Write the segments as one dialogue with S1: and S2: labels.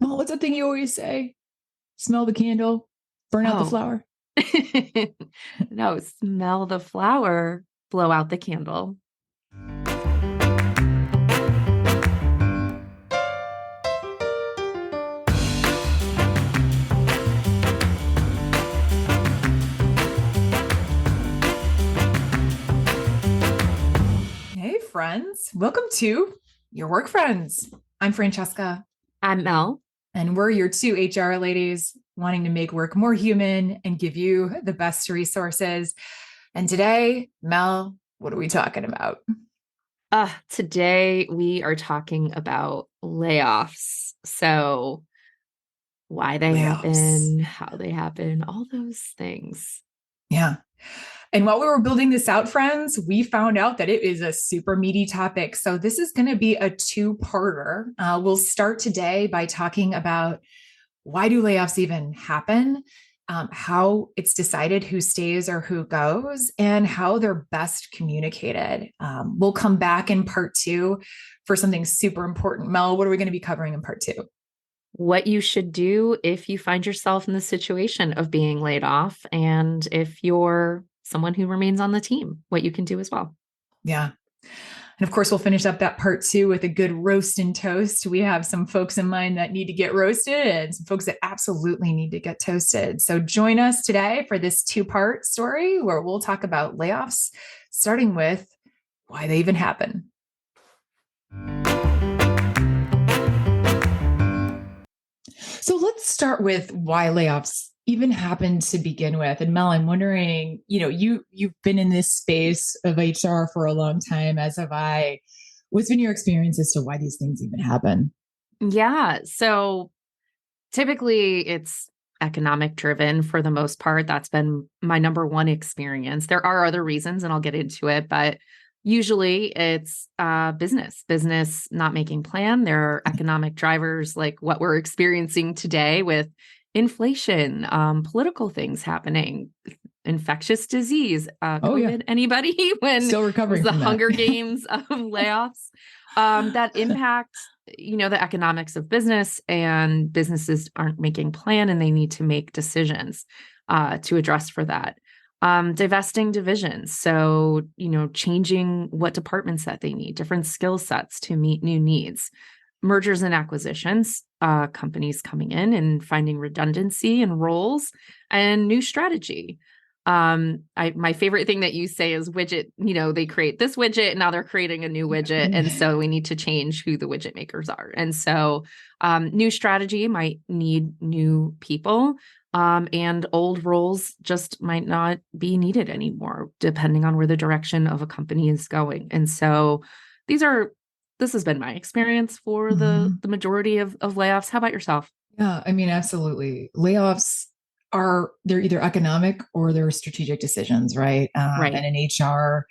S1: Oh, what's that thing you always say? Smell the candle, burn out the
S2: Oh,
S1: flower.
S2: no, smell the flower, blow out the candle.
S1: Hey, friends. Welcome to Your Work Friends. I'm Francesca,
S2: I'm Mel.
S1: and we're your two HR ladies wanting to make work more human and give you the best resources. And today, Mel, what are we talking about?
S2: Today we are talking about layoffs. So, why they
S1: Layoffs.
S2: happen, how they happen, all those things.
S1: Yeah. And while we were building this out, friends, we found out that it is a super meaty topic. So this is going to be a two-parter. We'll start today by talking about why do layoffs even happen, how it's decided who stays or who goes, and how they're best communicated. We'll come back in part two for something super important. Mel, what are we going to be covering in part two?
S2: What you should do if you find yourself in the situation of being laid off, and if you're someone who remains on the team, what you can do as well.
S1: Yeah. And of course, we'll finish up that part two with a good roast and toast. We have some folks in mind that need to get roasted and some folks that absolutely need to get toasted. So join us today for this two-part story where we'll talk about layoffs, starting with why they even happen. So let's start with why layoffs even happen to begin with. And Mel, I'm wondering, you've been in this space of HR for a long time, as have I. What's been your experience as to why these things even happen?
S2: Yeah. So typically it's economic driven for the most part. That's been my number one experience. There are other reasons, and I'll get into it, but usually it's business not making plan. There are economic drivers like what we're experiencing today with inflation, political things happening, infectious disease,
S1: Oh yeah,
S2: COVID. Anybody when
S1: still
S2: it was
S1: recovering
S2: the
S1: from that.
S2: Hunger Games of layoffs that impact the economics of business, and businesses aren't making plan and they need to make decisions to address for that. Divesting divisions. So, changing what departments that they need, different skill sets to meet new needs. Mergers and acquisitions, companies coming in and finding redundancy in roles and new strategy. My favorite thing that you say is widget. They create this widget and now they're creating a new widget, and so we need to change who the widget makers are. And so new strategy might need new people, and old roles just might not be needed anymore depending on where the direction of a company is going. And so this has been my experience for the
S1: Mhm.
S2: the majority of layoffs. How about yourself?
S1: Yeah, I mean, absolutely. Layoffs they're either economic or they're strategic decisions, right? And
S2: Right.
S1: in HR,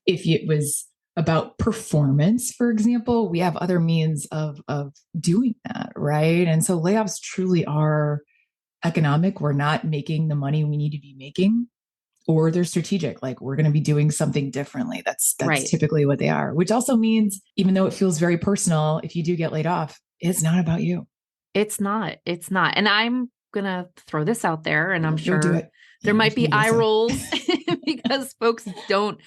S1: if it was about performance, for example, we have other means of doing that, right? And so layoffs truly are economic. We're not making the money we need to be making, or they're strategic, like we're going to be doing something differently. That's
S2: Right.
S1: typically what they are, which also means even though it feels very personal, if you do get laid off, it's not about you.
S2: It's not. It's not. And I'm gonna throw this out there, and I'm
S1: You'll do
S2: sure
S1: it.
S2: there
S1: Yeah,
S2: might
S1: what are
S2: be
S1: you going
S2: eye
S1: to say?
S2: rolls because folks don't.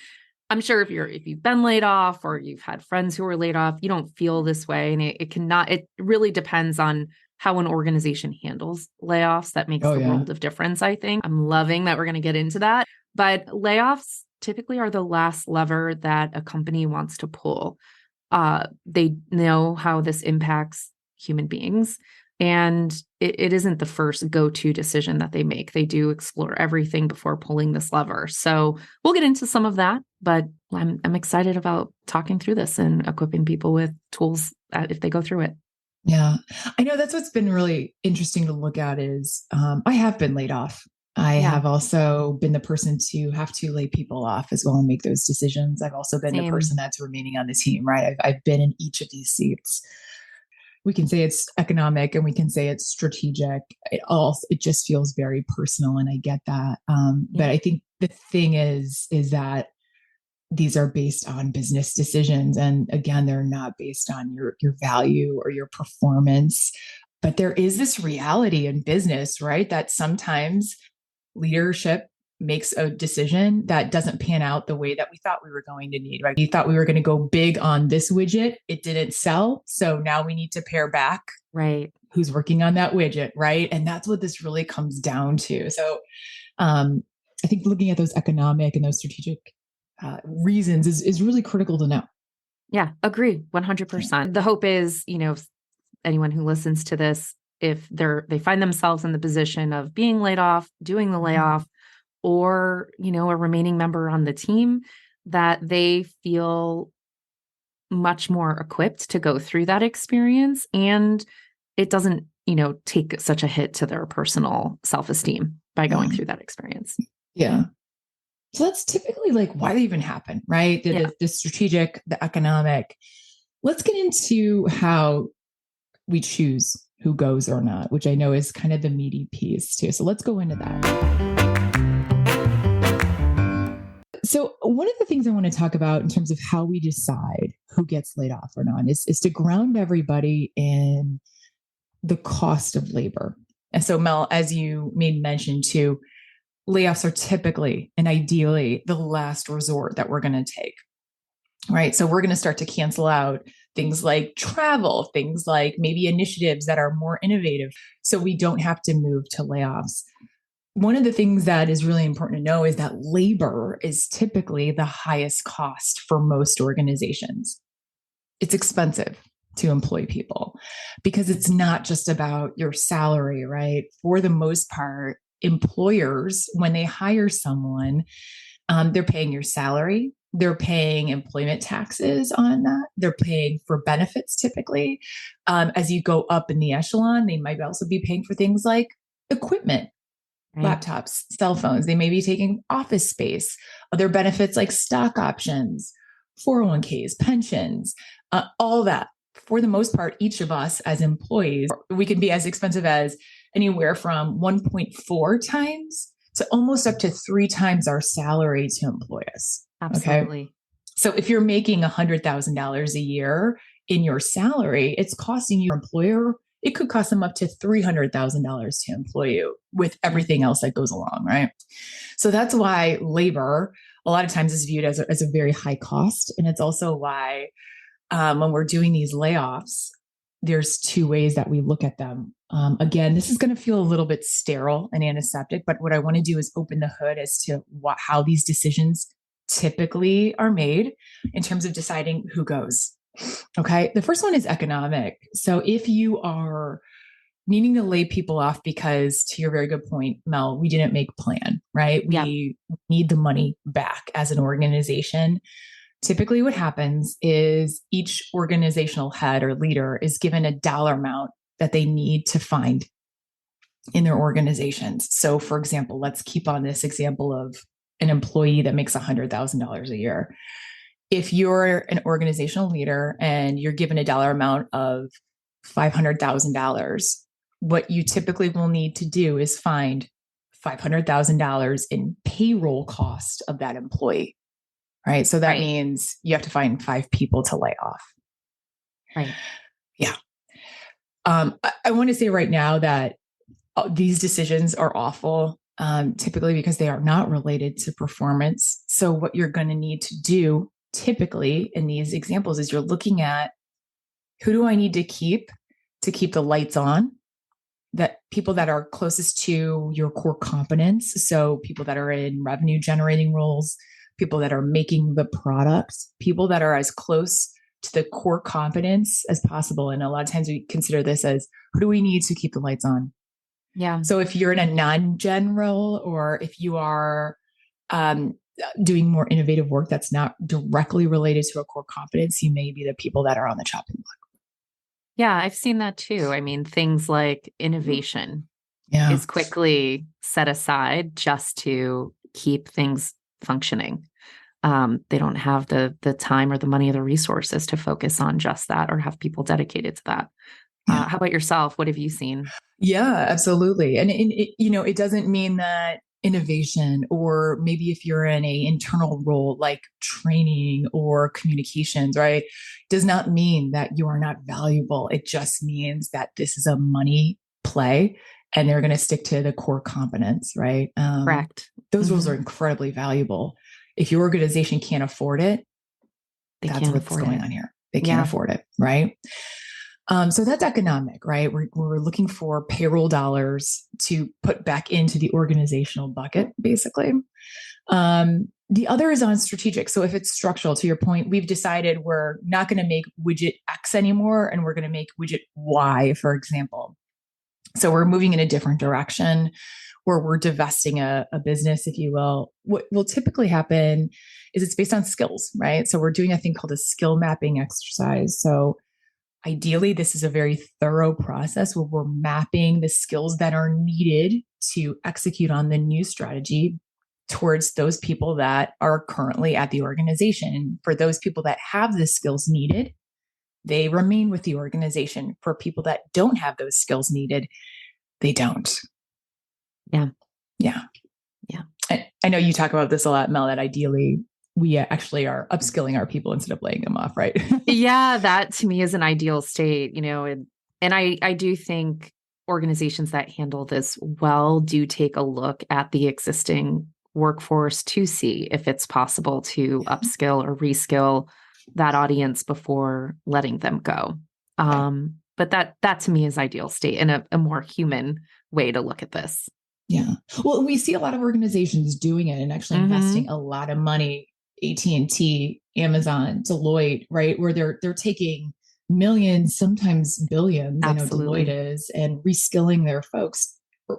S2: I'm sure if you've been laid off or you've had friends who were laid off, you don't feel this way. And it cannot, it really depends on how an organization handles layoffs. That makes
S1: Oh
S2: the
S1: yeah.
S2: world of difference, I think. I'm loving that we're going to get into that. But layoffs typically are the last lever that a company wants to pull. They know how this impacts human beings. And it isn't the first go-to decision that they make. They do explore everything before pulling this lever. So we'll get into some of that, but I'm excited about talking through this and equipping people with tools if they go through it.
S1: Yeah. I know that's what's been really interesting to look at is I have been laid off. I
S2: Yeah,
S1: have also been the person to have to lay people off as well and make those decisions. I've also been the person
S2: same.
S1: that's remaining on the team, right? I've been in each of these seats. We can say it's economic and we can say it's strategic. It just feels very personal, and I get that. But
S2: Yeah.
S1: I think the thing is that these are based on business decisions, and again, they're not based on your value or your performance. But there is this reality in business, right? That sometimes leadership makes a decision that doesn't pan out the way that we thought we were going to need, right? We thought we were going to go big on this widget. It didn't sell. So now we need to pare back.
S2: Right.
S1: Who's working on that widget, right? And that's what this really comes down to. So I think looking at those economic and those strategic reasons is really critical to know.
S2: Yeah, agree 100%. The hope is, anyone who listens to this, if they find themselves in the position of being laid off, doing the layoff, or, a remaining member on the team, that they feel much more equipped to go through that experience. And it doesn't, take such a hit to their personal self-esteem by going through that experience.
S1: Yeah. So that's typically like why they even happen, right? The strategic, the economic. Let's get into how we choose who goes or not, which I know is kind of the meaty piece too. So let's go into that. So one of the things I want to talk about in terms of how we decide who gets laid off or not is to ground everybody in the cost of labor. And so, Mel, as you made mention too, layoffs are typically and ideally the last resort that we're going to take, right? So we're going to start to cancel out things like travel, things like maybe initiatives that are more innovative. So we don't have to move to layoffs. One of the things that is really important to know is that labor is typically the highest cost for most organizations. It's expensive to employ people because it's not just about your salary, right? For the most part, employers, when they hire someone, they're paying your salary, they're paying employment taxes on that, they're paying for benefits typically. As you go up in the echelon, they might also be paying for things like equipment, laptops, cell phones. They may be taking office space, other benefits like stock options, 401ks, pensions, all that. For the most part, each of us as employees, we can be as expensive as anywhere from 1.4 times to almost up to 3 times our salary to employ us.
S2: Absolutely.
S1: Okay? So if you're making $100,000 a year in your salary, it's costing your employer, it could cost them up to $300,000 to employ you with everything else that goes along, right? So that's why labor a lot of times is viewed as a very high cost. And it's also why when we're doing these layoffs, there's 2 ways that we look at them. Again, this is going to feel a little bit sterile and antiseptic, but what I want to do is open the hood as to how these decisions typically are made in terms of deciding who goes. Okay. The first one is economic. So if you are needing to lay people off because, to your very good point, Mel, we didn't make a plan, right? We need the money back as an organization. Typically what happens is each organizational head or leader is given a dollar amount that they need to find in their organizations. So for example, let's keep on this example of an employee that makes $100,000 a year. If you're an organizational leader and you're given a dollar amount of $500,000, what you typically will need to do is find $500,000 in payroll cost of that employee. Right. So that means you have to find 5 people to lay off.
S2: Right.
S1: Yeah. I want to say right now that these decisions are awful, typically because they are not related to performance. So what you're going to need to do typically in these examples is you're looking at who do I need to keep the lights on, that people that are closest to your core competence. So people that are in revenue generating roles, people that are making the products, people that are as close to the core competence as possible. And a lot of times we consider this as who do we need to keep the lights on?
S2: Yeah.
S1: So if you're in a non-gen role, or if you are doing more innovative work that's not directly related to a core competence, you may be the people that are on the chopping block.
S2: Yeah, I've seen that too. I mean, things like innovation is quickly set aside just to keep things functioning. They don't have the time or the money or the resources to focus on just that or have people dedicated to that. How about yourself? What have you seen?
S1: Yeah, absolutely. And it doesn't mean that innovation, or maybe if you're in a internal role like training or communications, right, does not mean that you are not valuable. It just means that this is a money play and they're going to stick to the core competence, right?
S2: Correct.
S1: Those roles
S2: Mm-hmm.
S1: are incredibly valuable. If your organization can't afford it,
S2: They
S1: that's
S2: can't
S1: what's
S2: afford
S1: going
S2: it.
S1: on here. They can't
S2: Yeah.
S1: afford it, right? So that's economic, right? We're looking for payroll dollars to put back into the organizational bucket, basically. The other is on strategic. So if it's structural, to your point, we've decided we're not going to make widget X anymore, and we're going to make widget Y, for example. So we're moving in a different direction, where we're divesting a business, if you will. What will typically happen is it's based on skills, right? So we're doing a thing called a skill mapping exercise. So ideally, this is a very thorough process where we're mapping the skills that are needed to execute on the new strategy towards those people that are currently at the organization. And for those people that have the skills needed, they remain with the organization. For people that don't have those skills needed, they don't.
S2: Yeah.
S1: Yeah.
S2: Yeah.
S1: I know you talk about this a lot, Mel, that ideally we actually are upskilling our people instead of laying them off, right?
S2: Yeah, that to me is an ideal state, and I do think organizations that handle this well do take a look at the existing workforce to see if it's possible to upskill or reskill that audience before letting them go.
S1: Right.
S2: But that to me is ideal state and a more human way to look at this.
S1: Yeah. Well, we see a lot of organizations doing it and actually
S2: Mm-hmm.
S1: investing a lot of money, AT&T, Amazon, Deloitte, right? Where they're taking millions, sometimes billions, I know Deloitte
S2: Absolutely.
S1: is, and reskilling their folks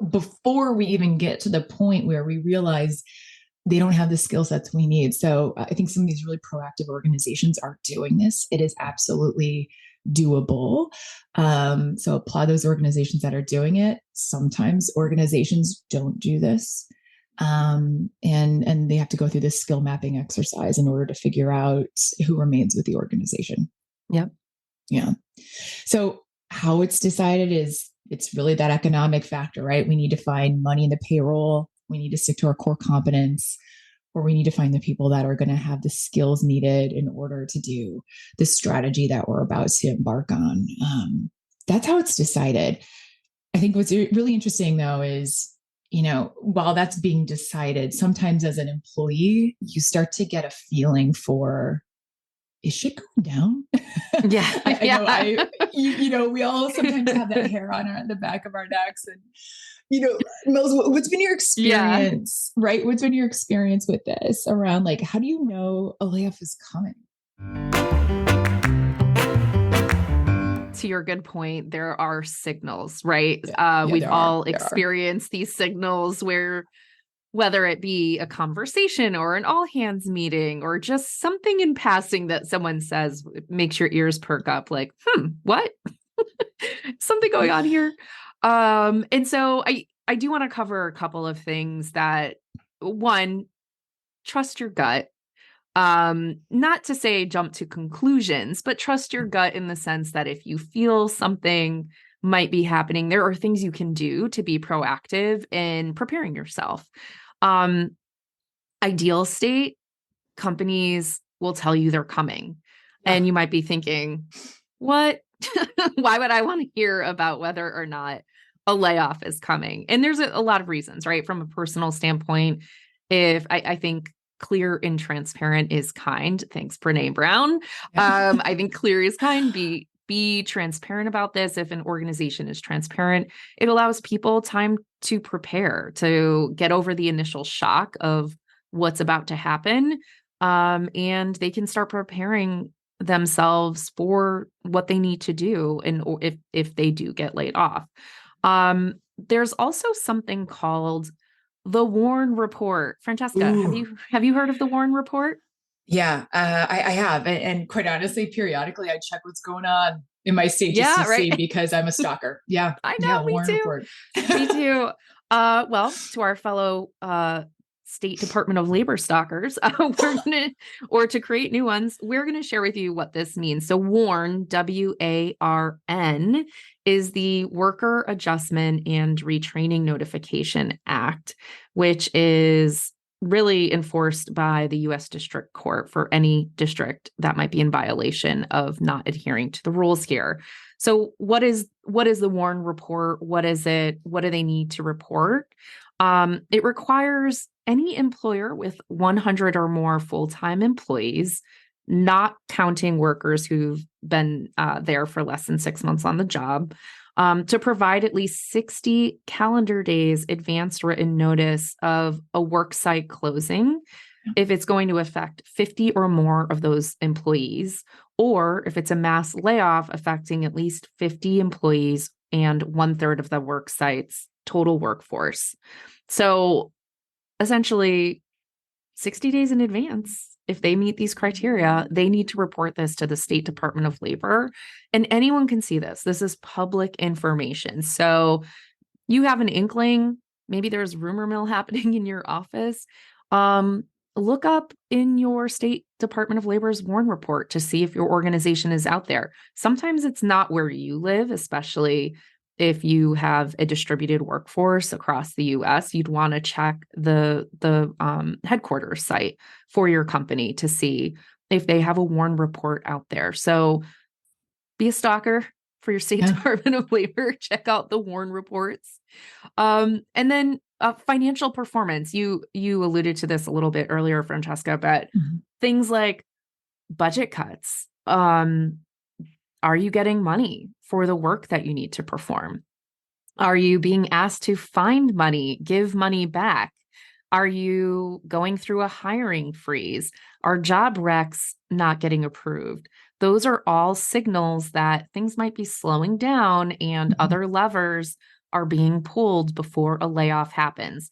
S1: before we even get to the point where we realize they don't have the skill sets we need. So I think some of these really proactive organizations are doing this. It is absolutely doable. So applaud those organizations that are doing it. Sometimes organizations don't do this. And they have to go through this skill mapping exercise in order to figure out who remains with the organization.
S2: Yep.
S1: Yeah. So how it's decided is it's really that economic factor, right? We need to find money in the payroll. We need to stick to our core competence, or we need to find the people that are going to have the skills needed in order to do the strategy that we're about to embark on. That's how it's decided. I think what's really interesting, though, is, while that's being decided, sometimes as an employee, you start to get a feeling for, is shit going down?
S2: Yeah.
S1: I know
S2: Yeah.
S1: we all sometimes have that hair on the back of our necks. And, Mills, what's been your
S2: Yeah.
S1: experience, right? What's been your experience with this around, like, how do you know a layoff is coming?
S2: To your good point, there are signals, right?
S1: Yeah,
S2: We've
S1: there are.
S2: all
S1: There are.
S2: experienced these signals where whether it be a conversation or an all hands meeting or just something in passing that someone says makes your ears perk up like, what? Something going on here. And so I do want to cover a couple of things that one, trust your gut. Not to say jump to conclusions, but trust your gut in the sense that if you feel something might be happening, there are things you can do to be proactive in preparing yourself. Um, Ideal state, companies will tell you they're coming. And you might be thinking, what? Why would I want to hear about whether or not a layoff is coming? And there's a lot of reasons, right? From a personal standpoint, if I think clear and transparent is kind. Thanks, Brene Brown.
S1: Yeah.
S2: I think clear is kind. Be transparent about this. If an organization is transparent, it allows people time to prepare, to get over the initial shock of what's about to happen. And they can start preparing themselves for what they need to do and if they do get laid off. There's also something called the Warren Report. Francesca, have
S1: Ooh.
S2: you heard of the Warren Report?
S1: Yeah, I have. And quite honestly, periodically I check what's going on in my state just to
S2: Yeah,
S1: see,
S2: right.
S1: because I'm a stalker. Yeah.
S2: I
S1: Yeah.
S2: know,
S1: The
S2: me
S1: Warren
S2: too.
S1: Report.
S2: Me too. Well, to our fellow State Department of Labor stalkers, or to create new ones, we're gonna share with you what this means. So WARN, WARN, is the Worker Adjustment and Retraining Notification Act, which is really enforced by the U.S. District Court for any district that might be in violation of not adhering to the rules here. So what is the Warren report? What is it? What do they need to report? It requires any employer with 100 or more full-time employees, not counting workers who've been there for less than 6 months on the job, to provide at least 60 calendar days advanced written notice of a work site closing if it's going to affect 50 or more of those employees, or if it's a mass layoff affecting at least 50 employees and 1/3 of the work site's total workforce. So essentially, 60 days in advance, if they meet these criteria, they need to report this to the State Department of Labor. And anyone can see this. This is public information. So you have an inkling, maybe there's rumor mill happening in your office. Look up in your State Department of Labor's Warren report to see if your organization is out there. Sometimes it's not where you live, especially if you have a distributed workforce across the US. You'd want to check the headquarters site for your company to see if they have a Warren report out there. So be a stalker for your State Department of Labor. Check out the Warren reports. And then financial performance. You alluded to this a little bit earlier, Francesca, but things like budget cuts. Are you getting money for the work that you need to perform? Are you being asked to find money, give money back? Are you going through a hiring freeze? Are job recs not getting approved? Those are all signals that things might be slowing down and other levers are being pulled before a layoff happens.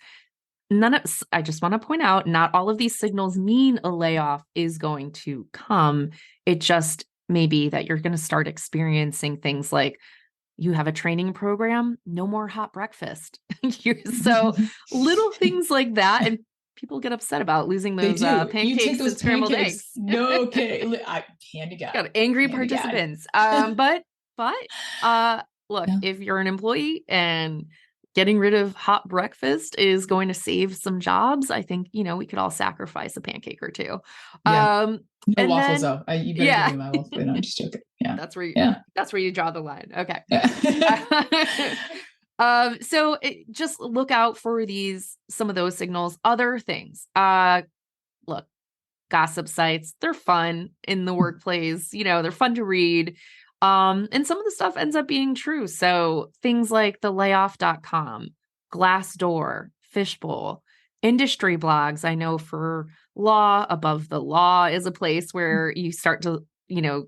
S2: I just want to point out, not all of these signals mean a layoff is going to come. It just may be that you're going to start experiencing things like you have a training program, no more hot breakfast. So little things like that. And people get upset about losing those pancakes and scrambled eggs.
S1: No kidding. Hand to God.
S2: Got angry participants. But look, if you're an employee and getting rid of hot breakfast is going to save some jobs, I think, we could all sacrifice a pancake or two.
S1: No waffles though. You better give me my waffle. No, I'm just joking. Yeah.
S2: That's where you draw the line. Okay. So just look out for some of those signals. Other things. Look, gossip sites, they're fun in the workplace. They're fun to read. And some of the stuff ends up being true. So things like the layoff.com, Glassdoor, Fishbowl, industry blogs. I know for law, Above the Law is a place where you start to,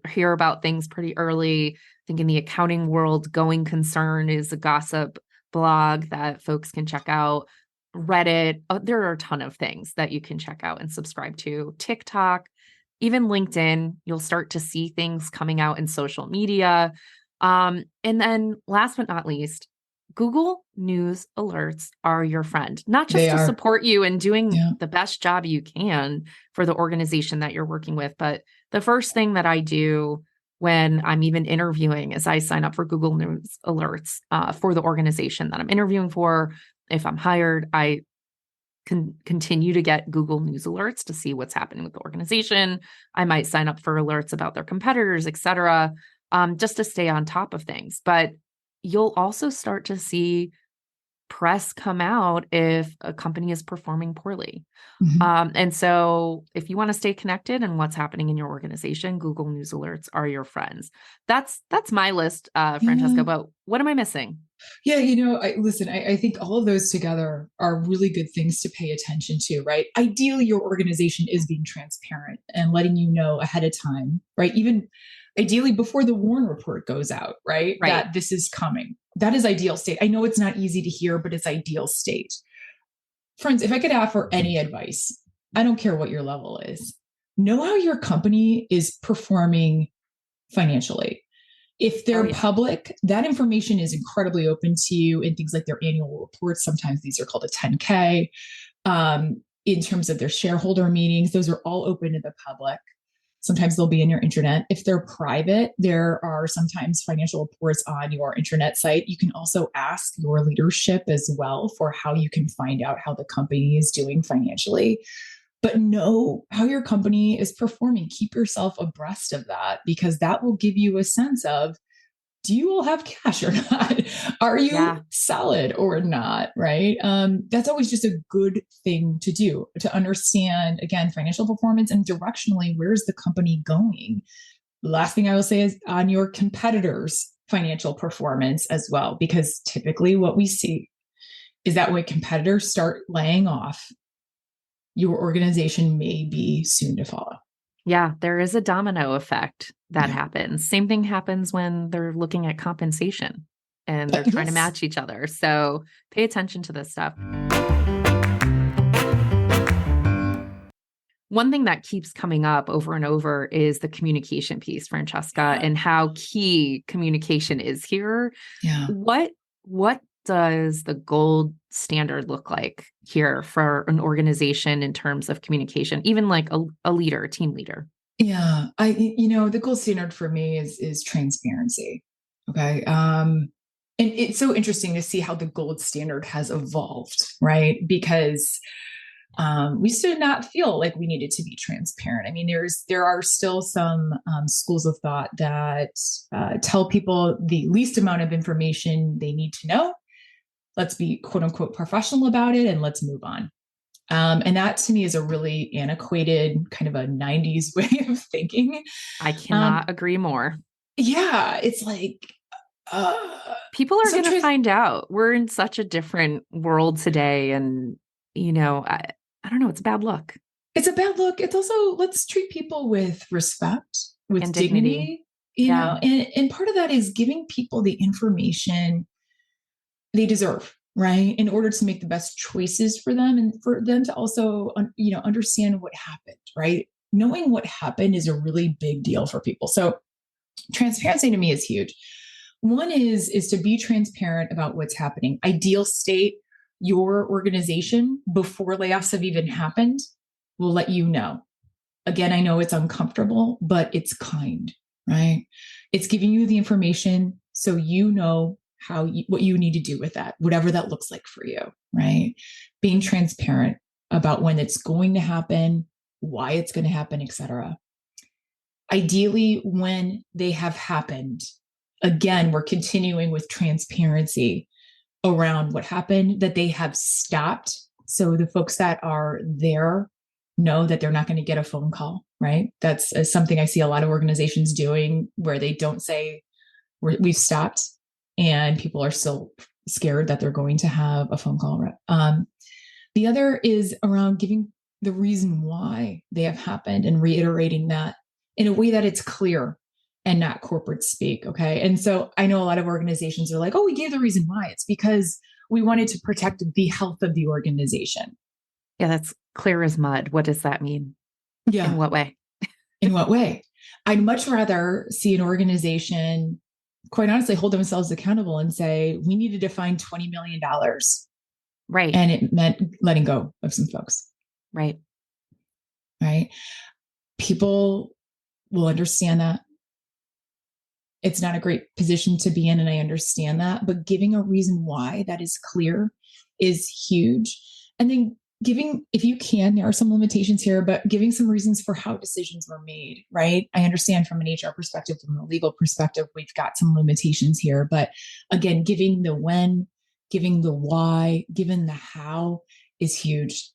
S2: hear about things pretty early. I think in the accounting world, Going Concern is a gossip blog that folks can check out. Reddit, there are a ton of things that you can check out and subscribe to. TikTok, even LinkedIn, you'll start to see things coming out in social media. And then last but not least, Google News alerts are your friend, not just to support you in doing the best job you can for the organization that you're working with. But the first thing that I do when I'm even interviewing is I sign up for Google News alerts for the organization that I'm interviewing for. If I'm hired, I can continue to get Google News alerts to see what's happening with the organization. I might sign up for alerts about their competitors, et cetera, just to stay on top of things. But you'll also start to see press come out if a company is performing poorly. And so if you want to stay connected and what's happening in your organization, Google News alerts are your friends. That's my list, Francesca, but what am I missing?
S1: Yeah, I think all of those together are really good things to pay attention to, right? Ideally, your organization is being transparent and letting you know ahead of time, right? Even ideally before the Warren report goes out, right? That this is coming. That is ideal state. I know it's not easy to hear, but it's ideal state. Friends, if I could offer any advice, I don't care what your level is, know how your company is performing financially. If they're public, that information is incredibly open to you in things like their annual reports. Sometimes these are called a 10K. In terms of their shareholder meetings, those are all open to the public. Sometimes they'll be in your intranet. If they're private, there are sometimes financial reports on your intranet site. You can also ask your leadership as well for how you can find out how the company is doing financially. But know how your company is performing. Keep yourself abreast of that, because that will give you a sense of, do you all have cash or not? Are you
S2: Yeah.
S1: solid or not? Right. That's always just a good thing to do, to understand, again, financial performance and directionally, where's the company going? The last thing I will say is on your competitors' financial performance as well, because typically what we see is that when competitors start laying off, your organization may be soon to follow.
S2: Yeah, there is a domino effect that
S1: Yeah.
S2: happens. Same thing happens when they're looking at compensation and they're trying to
S1: Yes.
S2: match each other. So pay attention to this stuff. One thing that keeps coming up over and over is the communication piece, Francesca,
S1: Yeah.
S2: and how key communication is here.
S1: Yeah.
S2: What does the gold standard look like here for an organization in terms of communication, even like a leader, a team leader?
S1: Yeah. The gold standard for me is transparency. Okay. And it's so interesting to see how the gold standard has evolved, right? Because we used to not feel like we needed to be transparent. I mean, there are still some schools of thought that tell people the least amount of information they need to know. Let's be quote unquote professional about it and let's move on. And that to me is a really antiquated kind of a 90s way of thinking.
S2: I
S1: Um,
S2: cannot agree more.
S1: yeah, it's like, uh,
S2: People are
S1: so
S2: going to find out. We're in such a different world today. And, I don't know, it's a bad look
S1: it's a bad look. It's also, let's treat people with respect, with
S2: and dignity.
S1: dignity,
S2: Yeah.
S1: and part of that is giving people the information they deserve, right? In order to make the best choices for them and for them to also, understand what happened, right? Knowing what happened is a really big deal for people. So transparency to me is huge. One is to be transparent about what's happening. Ideal state, your organization before layoffs have even happened will let you know. Again, I know it's uncomfortable, but it's kind, right? It's giving you the information so you know what you need to do with that, whatever that looks like for you, right? Being transparent about when it's going to happen, why it's going to happen, etc. Ideally, when they have happened, again, we're continuing with transparency around what happened, that they have stopped. So the folks that are there know that they're not going to get a phone call, right? That's something I see a lot of organizations doing, where they don't say, we've stopped, and people are still scared that they're going to have a phone call. The other is around giving the reason why they have happened and reiterating that in a way that it's clear and not corporate speak. Okay. And so I know a lot of organizations are like, oh, we gave the reason why. It's because we wanted to protect the health of the organization.
S2: Yeah, that's clear as mud. What does that mean? In
S1: Yeah.
S2: what way?
S1: In what way? I'd much rather see an organization, quite honestly, hold themselves accountable and say, we needed to find $20 million.
S2: Right.
S1: And it meant letting go of some folks.
S2: Right.
S1: Right. People will understand that. It's not a great position to be in, and I understand that, but giving a reason why that is clear is huge. And then giving, if you can, there are some limitations here, but giving some reasons for how decisions were made, right? I understand from an HR perspective, from a legal perspective, we've got some limitations here, but again, giving the when, giving the why, giving the how is huge.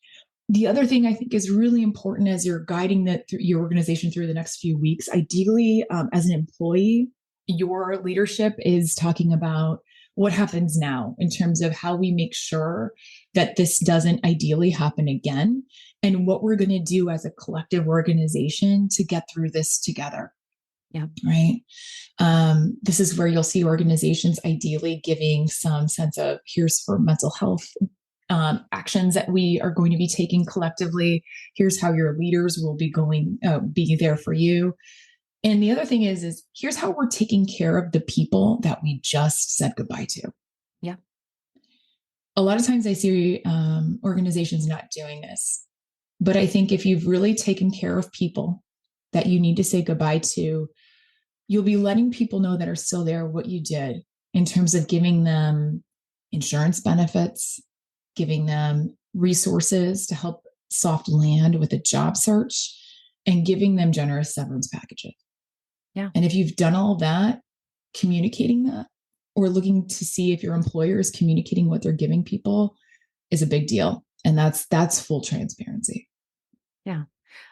S1: The other thing I think is really important as you're guiding your organization through the next few weeks, ideally, as an employee, your leadership is talking about what happens now in terms of how we make sure that this doesn't ideally happen again, and what we're going to do as a collective organization to get through this together.
S2: Yeah.
S1: Right. This is where you'll see organizations ideally giving some sense of, here's for mental health actions that we are going to be taking collectively. Here's how your leaders will be there for you. And the other thing is here's how we're taking care of the people that we just said goodbye to.
S2: Yeah.
S1: A lot of times I see organizations not doing this, but I think if you've really taken care of people that you need to say goodbye to, you'll be letting people know that are still there what you did in terms of giving them insurance benefits, giving them resources to help soft land with a job search, and giving them generous severance packages.
S2: Yeah.
S1: And if you've done all that, communicating that or looking to see if your employer is communicating what they're giving people is a big deal. And that's full transparency.
S2: Yeah.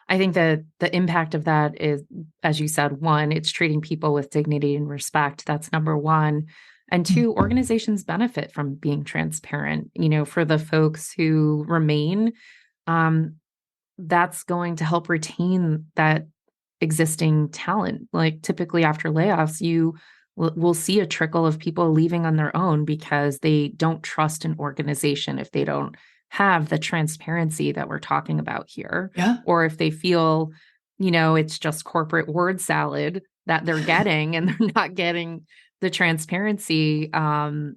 S2: I think that the impact of that is, as you said, one, it's treating people with dignity and respect. That's number one. And two, organizations benefit from being transparent. For the folks who remain, that's going to help retain that existing talent. Like typically after layoffs, you will see a trickle of people leaving on their own because they don't trust an organization if they don't have the transparency that we're talking about here.
S1: Yeah.
S2: Or if they feel, it's just corporate word salad that they're getting and they're not getting the transparency. Or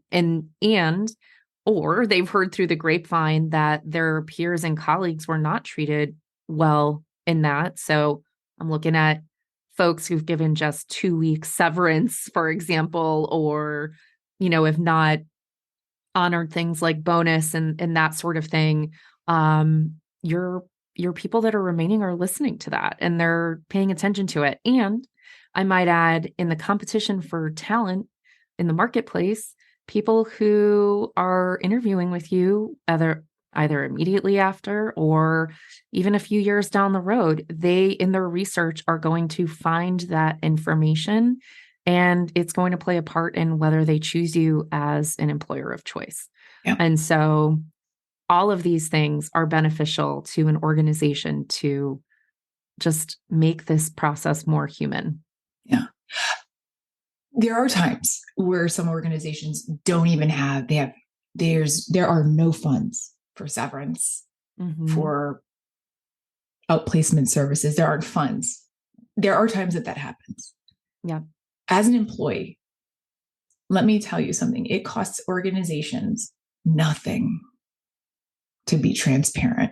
S2: they've heard through the grapevine that their peers and colleagues were not treated well in that. So I'm looking at folks who've given just 2 weeks severance, for example, or, if not honored things like bonus and that sort of thing. Your people that are remaining are listening to that and they're paying attention to it. And I might add, in the competition for talent in the marketplace, people who are interviewing with you either immediately after or even a few years down the road, they in their research are going to find that information, and it's going to play a part in whether they choose you as an employer of choice.
S1: Yeah.
S2: And so all of these things are beneficial to an organization to just make this process more human.
S1: Yeah. There are times where some organizations don't even have, there are no funds for severance, for outplacement services. There aren't funds. There are times that happens.
S2: Yeah.
S1: As an employee, let me tell you something. It costs organizations nothing to be transparent.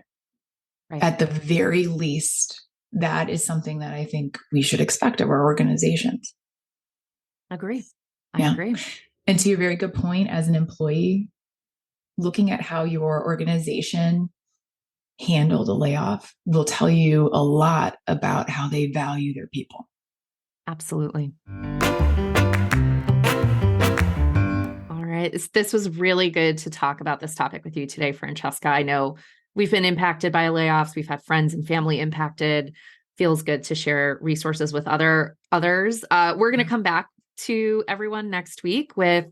S2: Right.
S1: At the very least, that is something that I think we should expect of our organizations.
S2: Agree. I agree.
S1: And to your very good point, as an employee, looking at how your organization handled a layoff will tell you a lot about how they value their people.
S2: Absolutely. All right. This was really good to talk about this topic with you today, Francesca. I know we've been impacted by layoffs. We've had friends and family impacted. Feels good to share resources with others. We're going to come back to everyone next week with,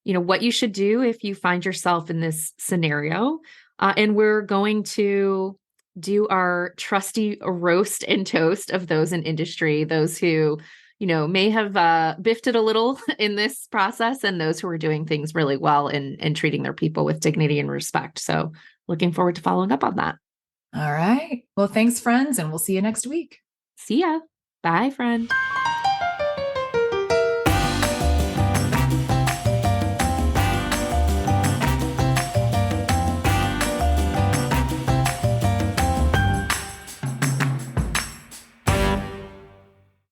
S2: what you should do if you find yourself in this scenario. And we're going to do our trusty roast and toast of those in industry, those who, may have biffed it a little in this process, and those who are doing things really well and treating their people with dignity and respect. So looking forward to following up on that.
S1: All right. Well, thanks, friends, and we'll see you next week.
S2: See ya. Bye, friend.